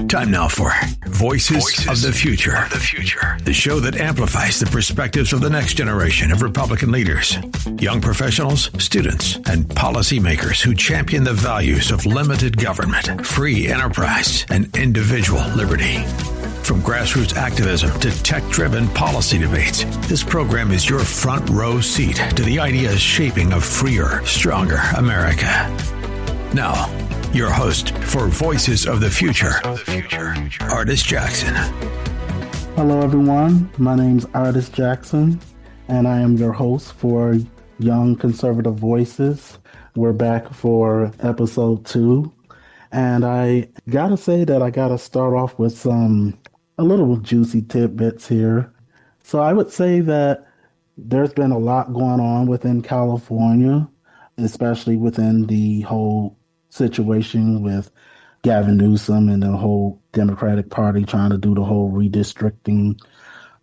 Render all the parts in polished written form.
Time now for Voices of the Future. The show that amplifies the perspectives of the next generation of Republican leaders, young professionals, students, and policymakers who champion the values of limited government, free enterprise, and individual liberty. From grassroots activism to tech-driven policy debates, this program is your front row seat to the ideas shaping a freer, stronger America. Now, your host for Voices of the Future, Ardis Jackson. Hello, everyone. My name's Ardis Jackson, and I am your host for Young Conservative Voices. We're back for episode 2, and I gotta say that I gotta start off with a little juicy tidbits here. So I would say that there's been a lot going on within California, especially within the whole situation with Gavin Newsom and the whole Democratic Party trying to do the whole redistricting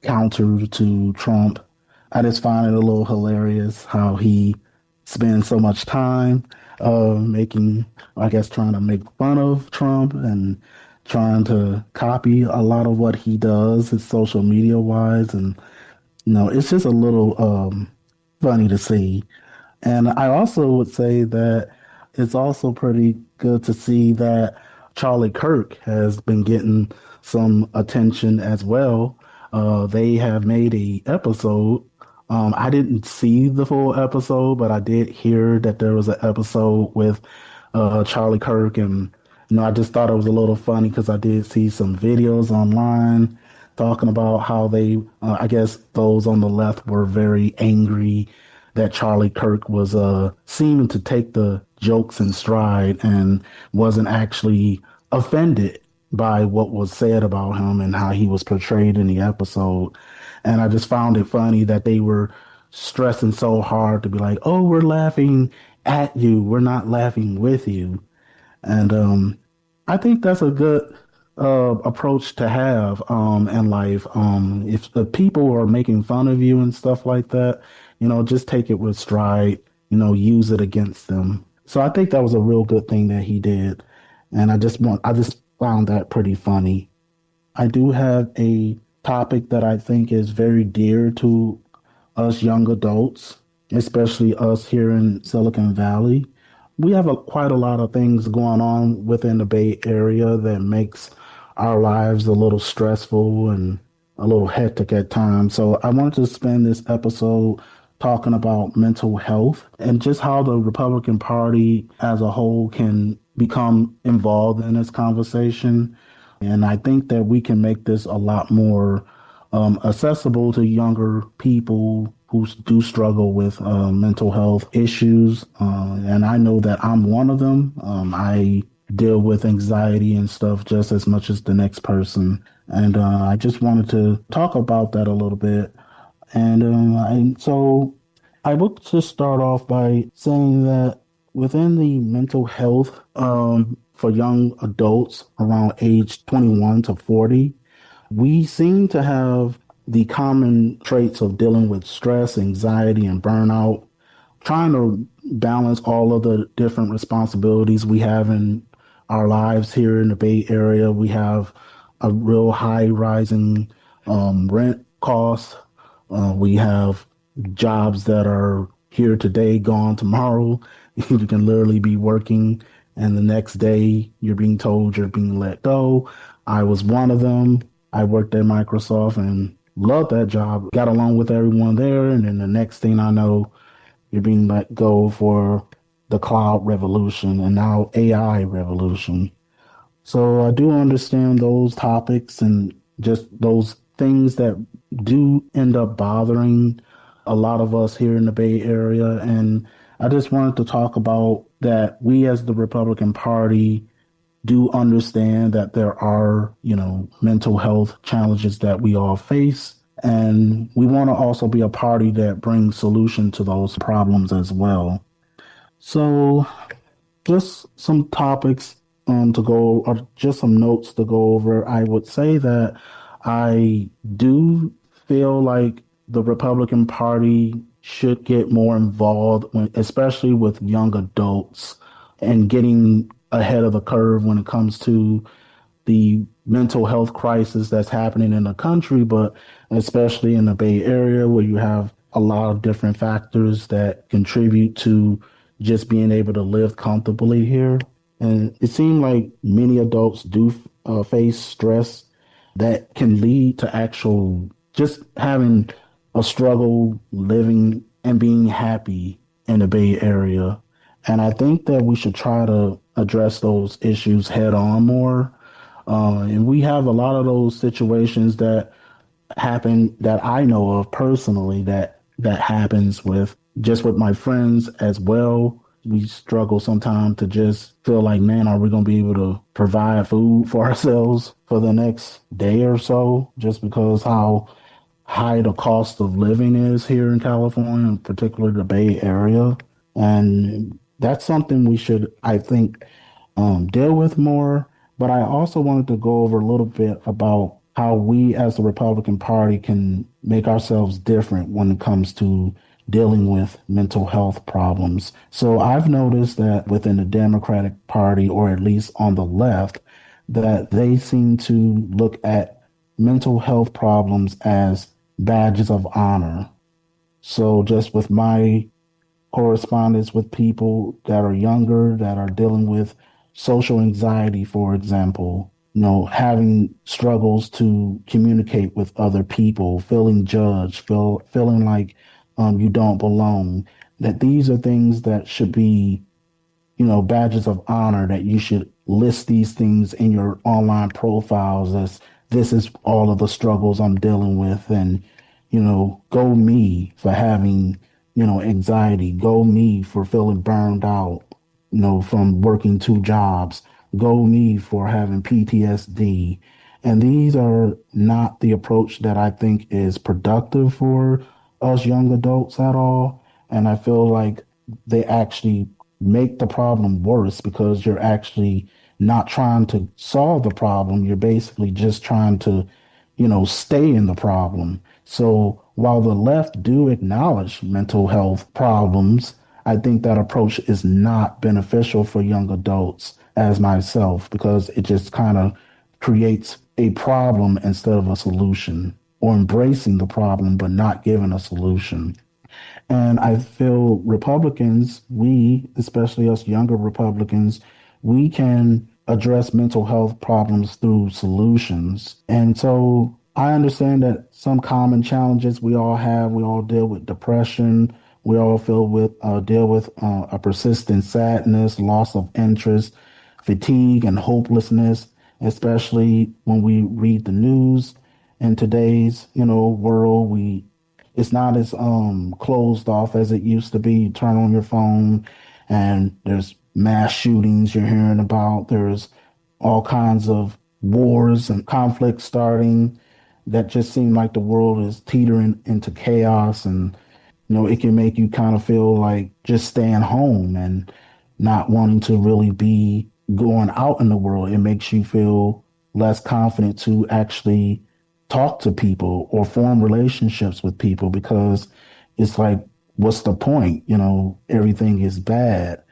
counter to Trump. I just find it a little hilarious how he spends so much time trying to make fun of Trump and trying to copy a lot of what he does, his social media wise. And, it's just a little funny to see. And I also would say that it's also pretty good to see that Charlie Kirk has been getting some attention as well. They have made an episode. I didn't see the full episode, but I did hear that there was an episode with Charlie Kirk. And, I just thought it was a little funny because I did see some videos online talking about how they, I guess those on the left were very angry that Charlie Kirk was seeming to take the jokes in stride and wasn't actually offended by what was said about him and how he was portrayed in the episode. And I just found it funny that they were stressing so hard to be like, oh, we're laughing at you. We're not laughing with you. And I think that's a good approach to have in life. If the people are making fun of you and stuff like that, just take it with stride, use it against them. So I think that was a real good thing that he did. And I just found that pretty funny. I do have a topic that I think is very dear to us young adults, especially us here in Silicon Valley. We have quite a lot of things going on within the Bay Area that makes our lives a little stressful and a little hectic at times. So I wanted to spend this episode talking about mental health and just how the Republican Party as a whole can become involved in this conversation. And I think that we can make this a lot more accessible to younger people who do struggle with mental health issues. And I know that I'm one of them. I deal with anxiety and stuff just as much as the next person. And I just wanted to talk about that a little bit. And so I would just start off by saying that within the mental health for young adults around age 21 to 40, we seem to have the common traits of dealing with stress, anxiety, and burnout, trying to balance all of the different responsibilities we have in our lives here in the Bay Area. We have a real high rising rent costs. We have jobs that are here today, gone tomorrow. You can literally be working and the next day you're being told you're being let go. I was one of them. I worked at Microsoft and loved that job, got along with everyone there. And then the next thing I know, you're being let go for the cloud revolution and now AI revolution. So I do understand those topics and just those things that do end up bothering a lot of us here in the Bay Area. And I just wanted to talk about that we as the Republican Party do understand that there are, mental health challenges that we all face. And we want to also be a party that brings solution to those problems as well. So just some topics to go, or just some notes to go over. I would say that I do feel like the Republican Party should get more involved, especially with young adults. and getting ahead of the curve when it comes to the mental health crisis that's happening in the country, but especially in the Bay Area where you have a lot of different factors that contribute to just being able to live comfortably here. And it seemed like many adults do face stress that can lead to actual just having a struggle living and being happy in the Bay Area. And I think that we should try to address those issues head on more. And we have a lot of those situations that happen that I know of personally that happens with my friends as well. We struggle sometimes to just feel like, man, are we going to be able to provide food for ourselves for the next day or so? Just because how high the cost of living is here in California, in particular the Bay Area. And that's something we should, I think, deal with more. But I also wanted to go over a little bit about how we as the Republican Party can make ourselves different when it comes to dealing with mental health problems. So I've noticed that within the Democratic Party, or at least on the left, that they seem to look at mental health problems as badges of honor. So just with my correspondence with people that are younger, that are dealing with social anxiety, for example, having struggles to communicate with other people, feeling judged, feeling like you don't belong, that these are things that should be, badges of honor, that you should list these things in your online profiles as this is all of the struggles I'm dealing with. And, go me for having, anxiety, go me for feeling burned out, from working two jobs, go me for having PTSD. And these are not the approach that I think is productive for us young adults at all. And I feel like they actually make the problem worse because you're actually not trying to solve the problem. You're basically just trying to, stay in the problem. So while the left do acknowledge mental health problems, I think that approach is not beneficial for young adults as myself because it just kind of creates a problem instead of a solution, or embracing the problem but not giving a solution. And I feel Republicans, we, especially us younger Republicans, we can address mental health problems through solutions. And so I understand that some common challenges we all have, we all deal with depression, we all deal with a persistent sadness, loss of interest, fatigue, and hopelessness, especially when we read the news. In today's, world, it's not as closed off as it used to be. You turn on your phone and there's mass shootings you're hearing about. There's all kinds of wars and conflicts starting that just seem like the world is teetering into chaos. And it can make you kind of feel like just staying home and not wanting to really be going out in the world. It makes you feel less confident to actually talk to people or form relationships with people because it's like, what's the point? Everything is bad.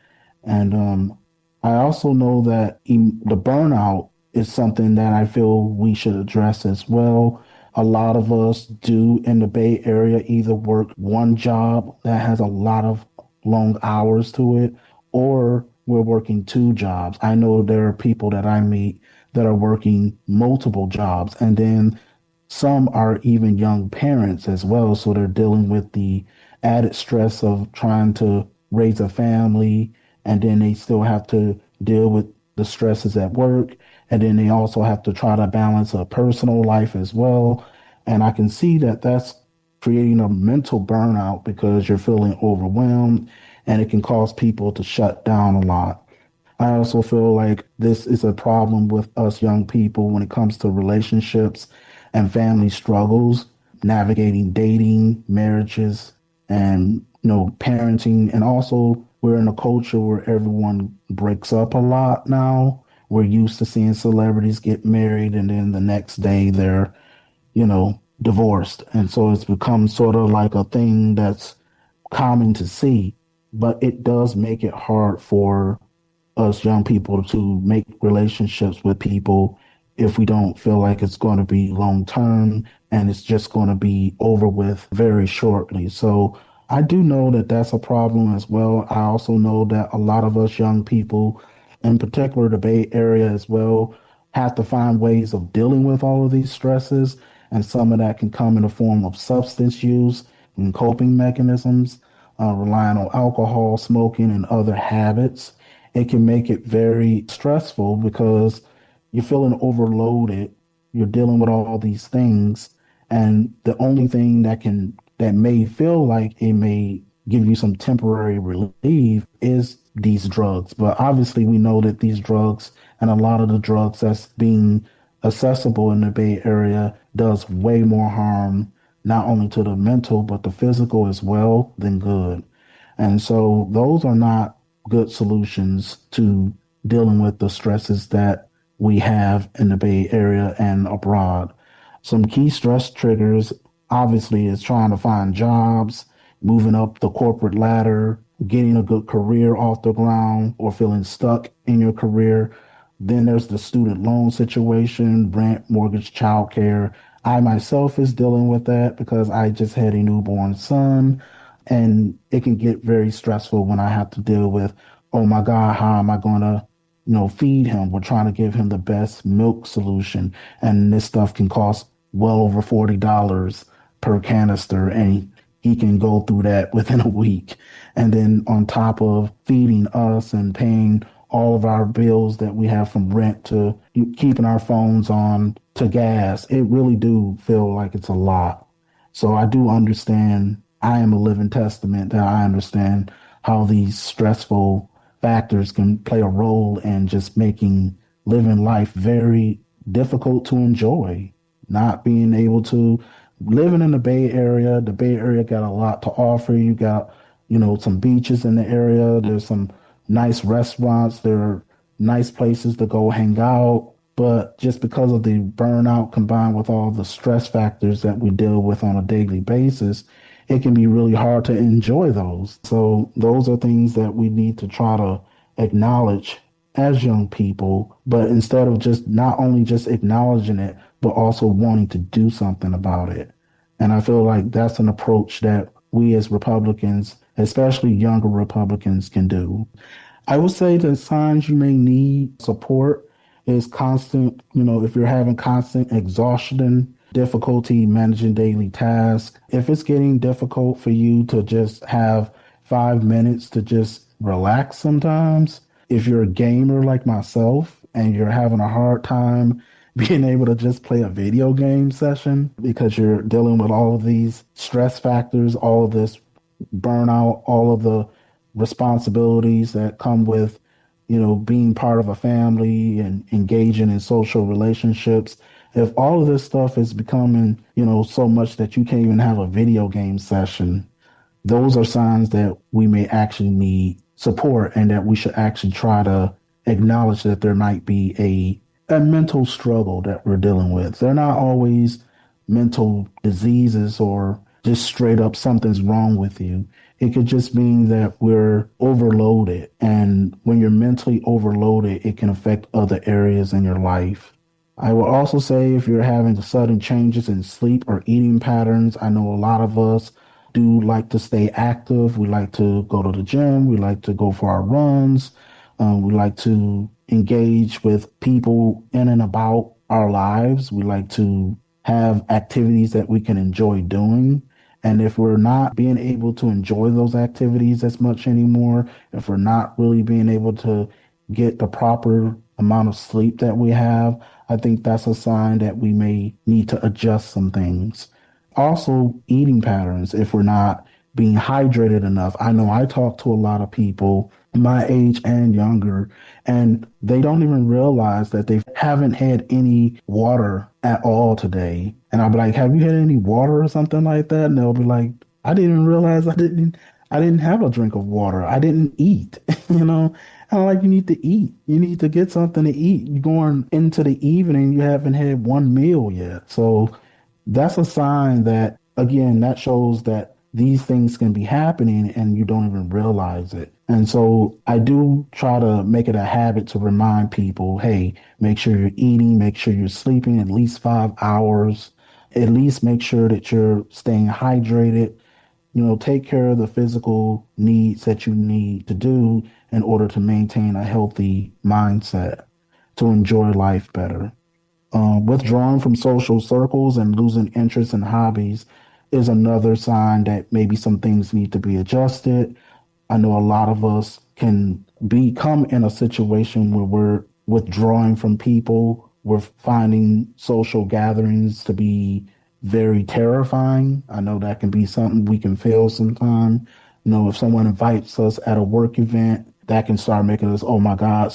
And I also know that the burnout is something that I feel we should address as well. A lot of us do in the Bay Area either work one job that has a lot of long hours to it, or we're working two jobs. I know there are people that I meet that are working multiple jobs, and then some are even young parents as well. So they're dealing with the added stress of trying to raise a family, and then they still have to deal with the stresses at work. And then they also have to try to balance a personal life as well. And I can see that that's creating a mental burnout because you're feeling overwhelmed and it can cause people to shut down a lot. I also feel like this is a problem with us young people when it comes to relationships and family struggles, navigating dating, marriages, and parenting. And also we're in a culture where everyone breaks up a lot now. We're used to seeing celebrities get married and then the next day they're, divorced. And so it's become sort of like a thing that's common to see, but it does make it hard for us young people to make relationships with people if we don't feel like it's going to be long term and it's just going to be over with very shortly. So I do know that that's a problem as well. I also know that a lot of us young people, in particular the Bay Area as well, have to find ways of dealing with all of these stresses. And some of that can come in the form of substance use and coping mechanisms, relying on alcohol, smoking, and other habits. It can make it very stressful because you're feeling overloaded. You're dealing with all these things, and the only thing that may feel like it may give you some temporary relief is these drugs. But obviously, we know that these drugs and a lot of the drugs that's being accessible in the Bay Area does way more harm, not only to the mental, but the physical as well, than good. And so those are not good solutions to dealing with the stresses that we have in the Bay Area and abroad. Some key stress triggers obviously is trying to find jobs, moving up the corporate ladder, getting a good career off the ground, or feeling stuck in your career. Then there's the student loan situation, rent, mortgage, childcare. I myself is dealing with that because I just had a newborn son, and it can get very stressful when I have to deal with, oh my God, how am I going to, feed him? We're trying to give him the best milk solution, and this stuff can cost well over $40 per canister, and he can go through that within a week. And then on top of feeding us and paying all of our bills that we have from rent to keeping our phones on to gas, it really do feel like it's a lot. So I do understand. I am a living testament that I understand how these stressful factors can play a role in just making living life very difficult to enjoy. Not being able to living in the Bay Area. The Bay Area got a lot to offer. You got, some beaches in the area. There's some nice restaurants. There are nice places to go hang out. But just because of the burnout combined with all the stress factors that we deal with on a daily basis, it can be really hard to enjoy those. So those are things that we need to try to acknowledge as young people, but instead of just not only just acknowledging it, but also wanting to do something about it. And I feel like that's an approach that we as Republicans, especially younger Republicans, can do. I would say the signs you may need support is constant, if you're having constant exhaustion, difficulty managing daily tasks. If it's getting difficult for you to just have 5 minutes to just relax sometimes, if you're a gamer like myself and you're having a hard time being able to just play a video game session because you're dealing with all of these stress factors, all of this burnout, all of the responsibilities that come with, being part of a family and engaging in social relationships. If all of this stuff is becoming, so much that you can't even have a video game session, those are signs that we may actually need support and that we should actually try to acknowledge that there might be a mental struggle that we're dealing with. They're not always mental diseases or just straight up something's wrong with you. It could just mean that we're overloaded. And when you're mentally overloaded, it can affect other areas in your life. I will also say if you're having sudden changes in sleep or eating patterns, I know a lot of us do like to stay active. We like to go to the gym. We like to go for our runs. We like to engage with people in and about our lives. We like to have activities that we can enjoy doing. And if we're not being able to enjoy those activities as much anymore, if we're not really being able to get the proper amount of sleep that we have, I think that's a sign that we may need to adjust some things. Also, eating patterns, if we're not being hydrated enough. I know I talk to a lot of people my age and younger, and they don't even realize that they haven't had any water at all today. And I'll be like, have you had any water or something like that? And they'll be like, I didn't even realize I didn't have a drink of water. I didn't eat, And I'm like, you need to eat. You need to get something to eat. You're going into the evening, you haven't had one meal yet. So that's a sign that, again, that shows that these things can be happening and you don't even realize it. And so I do try to make it a habit to remind people, hey, make sure you're eating, make sure you're sleeping at least 5 hours, at least make sure that you're staying hydrated, take care of the physical needs that you need to do in order to maintain a healthy mindset, to enjoy life better. Withdrawing from social circles and losing interest in hobbies is another sign that maybe some things need to be adjusted. I know a lot of us can become in a situation where we're withdrawing from people. We're finding social gatherings to be very terrifying. I know that can be something we can feel sometimes. If someone invites us at a work event, that can start making us, oh my God,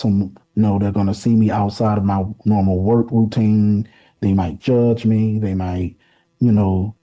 they're going to see me outside of my normal work routine. They might judge me. They might,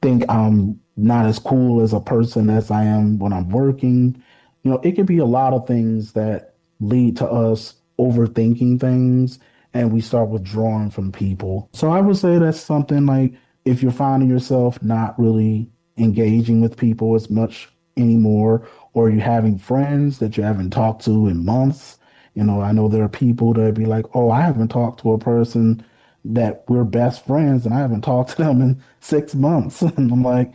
think I'm not as cool as a person as I am when I'm working. It could be a lot of things that lead to us overthinking things and we start withdrawing from people. So I would say that's something like if you're finding yourself not really engaging with people as much anymore, or you're having friends that you haven't talked to in months. I know there are people that be like, oh, I haven't talked to a person that we're best friends and I haven't talked to them in 6 months. And I'm like,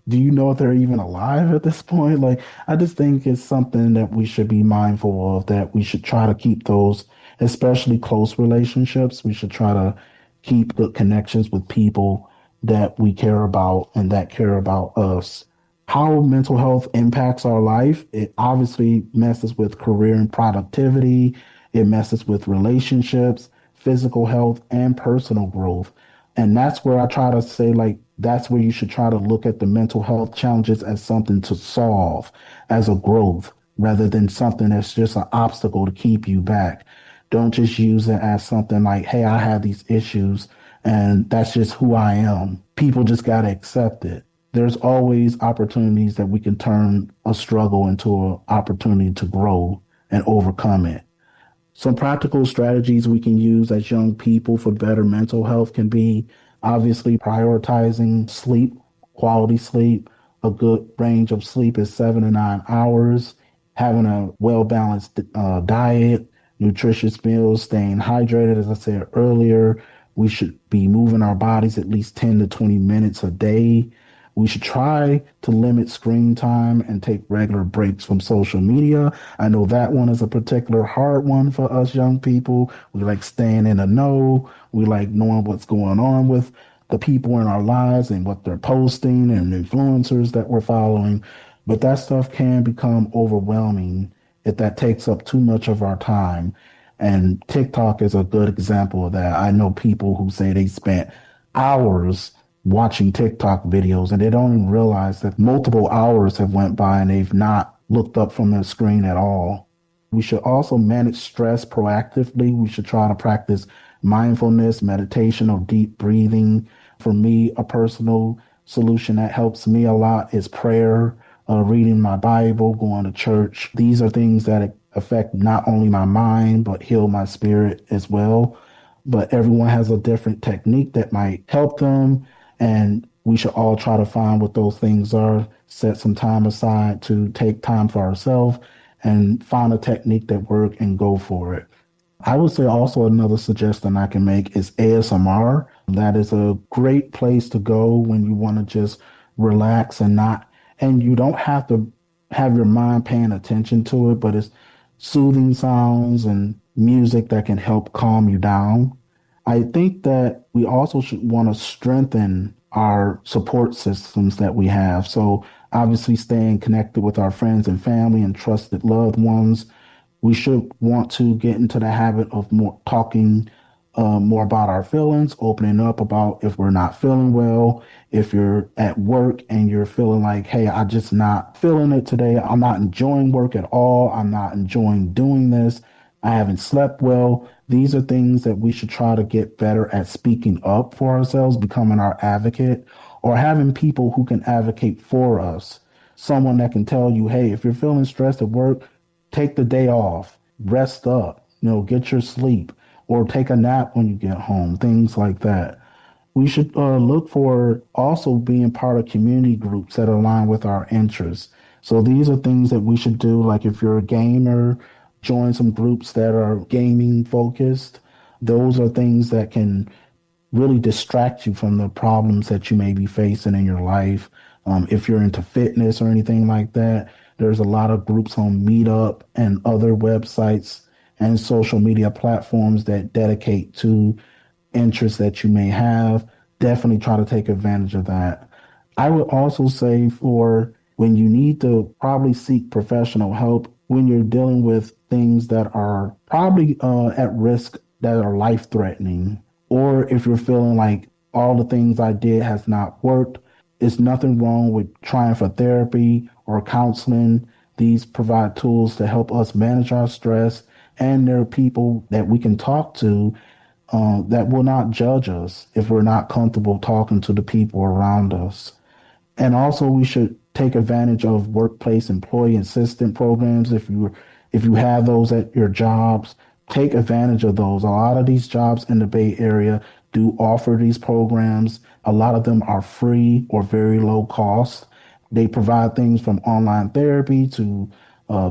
do you know if they're even alive at this point? Like, I just think it's something that we should be mindful of, that we should try to keep those, especially close relationships. We should try to keep good connections with people that we care about and that care about us. How mental health impacts our life, it obviously messes with career and productivity. It messes with relationships, physical health, and personal growth. And that's where I try to say, like, that's where you should try to look at the mental health challenges as something to solve, as a growth, rather than something that's just an obstacle to keep you back. Don't just use it as something like, hey, I have these issues and that's just who I am. People just got to accept it. There's always opportunities that we can turn a struggle into an opportunity to grow and overcome it. Some practical strategies we can use as young people for better mental health can be obviously prioritizing sleep, quality sleep. A good range of sleep is 7 to 9 hours. Having a well balanced diet, nutritious meals, staying hydrated. As I said earlier, we should be moving our bodies at least 10 to 20 minutes a day. We should try to limit screen time and take regular breaks from social media. I know that one is a particular hard one for us young people. We like staying in the know. We like knowing what's going on with the people in our lives and what they're posting and influencers that we're following. But that stuff can become overwhelming if that takes up too much of our time. And TikTok is a good example of that. I know people who say they spent hours watching TikTok videos and they don't even realize that multiple hours have went by and they've not looked up from their screen at all. We should also manage stress proactively. We should try to practice mindfulness, meditation, or deep breathing. For me, a personal solution that helps me a lot is prayer, reading my Bible, going to church. These are things that affect not only my mind, but heal my spirit as well. But everyone has a different technique that might help them. And we should all try to find what those things are, set some time aside to take time for ourselves and find a technique that works and go for it. I would say also another suggestion I can make is ASMR. That is a great place to go when you want to just relax and you don't have to have your mind paying attention to it, but it's soothing sounds and music that can help calm you down. I think that we also should want to strengthen our support systems that we have. So obviously staying connected with our friends and family and trusted loved ones. We should want to get into the habit of more about our feelings, opening up about if we're not feeling well, if you're at work and you're feeling like, hey, I'm just not feeling it today. I'm not enjoying work at all. I'm not enjoying doing this. I haven't slept well. These are things that we should try to get better at speaking up for ourselves, becoming our advocate, or having people who can advocate for us. Someone that can tell you, hey, if you're feeling stressed at work, take the day off, rest up, get your sleep, or take a nap when you get home, things like that. We should look for also being part of community groups that align with our interests. So these are things that we should do. Like if you're a gamer, join some groups that are gaming focused. Those are things that can really distract you from the problems that you may be facing in your life. If you're into fitness or anything like that, there's a lot of groups on Meetup and other websites and social media platforms that dedicate to interests that you may have. Definitely try to take advantage of that. I would also say for when you need to probably seek professional help when you're dealing with things that are probably at risk, that are life threatening, or if you're feeling like all the things I did has not worked, it's nothing wrong with trying for therapy or counseling. These provide tools to help us manage our stress, and there are people that we can talk to that will not judge us if we're not comfortable talking to the people around us. And also, we should take advantage of workplace employee assistance programs. If you have those at your jobs, take advantage of those. A lot of these jobs in the Bay Area do offer these programs. A lot of them are free or very low cost. They provide things from online therapy to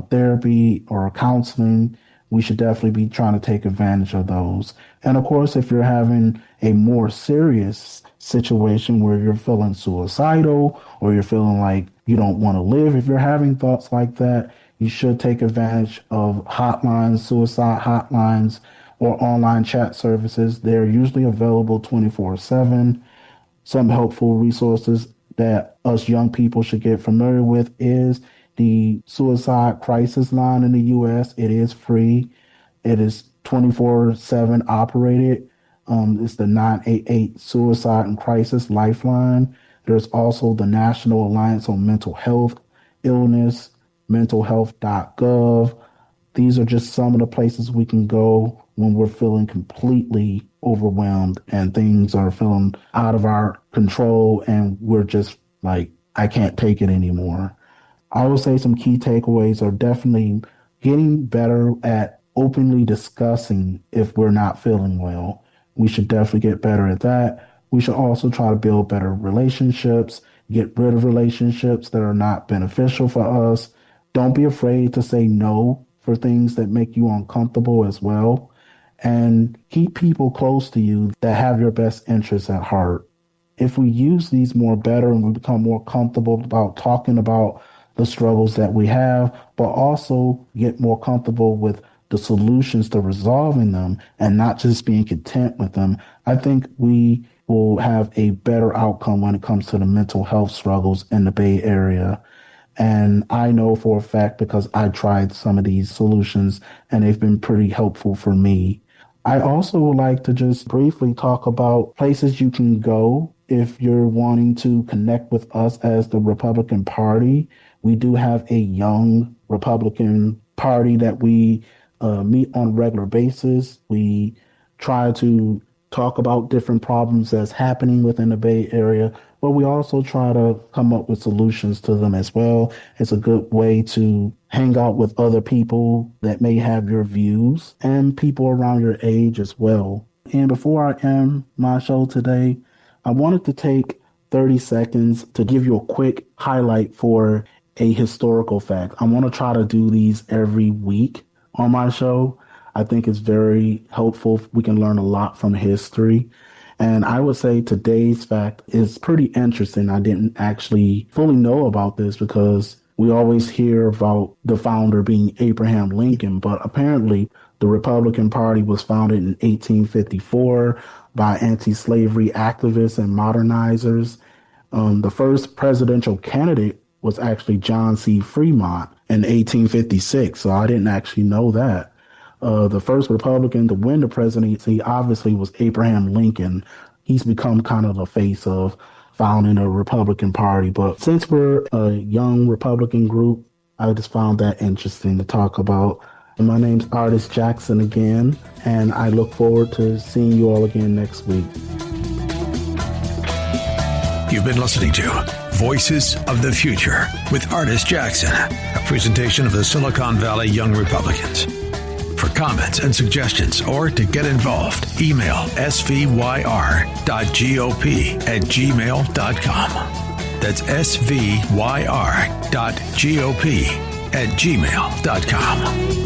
therapy or counseling. We should definitely be trying to take advantage of those. And of course, if you're having a more serious situation where you're feeling suicidal or you're feeling like you don't want to live, if you're having thoughts like that, you should take advantage of hotlines, suicide hotlines, or online chat services. They're usually available 24/7. Some helpful resources that us young people should get familiar with is the suicide crisis line in the U.S. It is free. It is 24/7 operated. It's the 988 Suicide and Crisis Lifeline. There's also the National Alliance on Mental Health Illness, mentalhealth.gov. These are just some of the places we can go when we're feeling completely overwhelmed and things are feeling out of our control and we're just like, I can't take it anymore. I would say some key takeaways are definitely getting better at openly discussing if we're not feeling well. We should definitely get better at that. We should also try to build better relationships, get rid of relationships that are not beneficial for us. Don't be afraid to say no for things that make you uncomfortable as well. And keep people close to you that have your best interests at heart. If we use these more better and we become more comfortable about talking about the struggles that we have, but also get more comfortable with the solutions to resolving them and not just being content with them, I think we will have a better outcome when it comes to the mental health struggles in the Bay Area. And I know for a fact because I tried some of these solutions and they've been pretty helpful for me. I also would like to just briefly talk about places you can go if you're wanting to connect with us as the Republican Party. We do have a young Republican Party that we meet on a regular basis. We try to talk about different problems that's happening within the Bay Area, but we also try to come up with solutions to them as well. It's a good way to hang out with other people that may have your views and people around your age as well. And before I end my show today, I wanted to take 30 seconds to give you a quick highlight for a historical fact. I want to try to do these every week on my show. I think it's very helpful. We can learn a lot from history. And I would say today's fact is pretty interesting. I didn't actually fully know about this because we always hear about the founder being Abraham Lincoln, but apparently the Republican Party was founded in 1854 by anti-slavery activists and modernizers. The first presidential candidate was actually John C. Fremont in 1856, so I didn't actually know that. The first Republican to win the presidency obviously was Abraham Lincoln. He's become kind of the face of founding a Republican Party. But since we're a young Republican group, I just found that interesting to talk about. And my name's Artist Jackson again, and I look forward to seeing you all again next week. You've been listening to Voices of the Future with Artist Jackson, a presentation of the Silicon Valley Young Republicans. For comments and suggestions or to get involved, email svyr.gop@gmail.com. That's SVYR.GOP@gmail.com.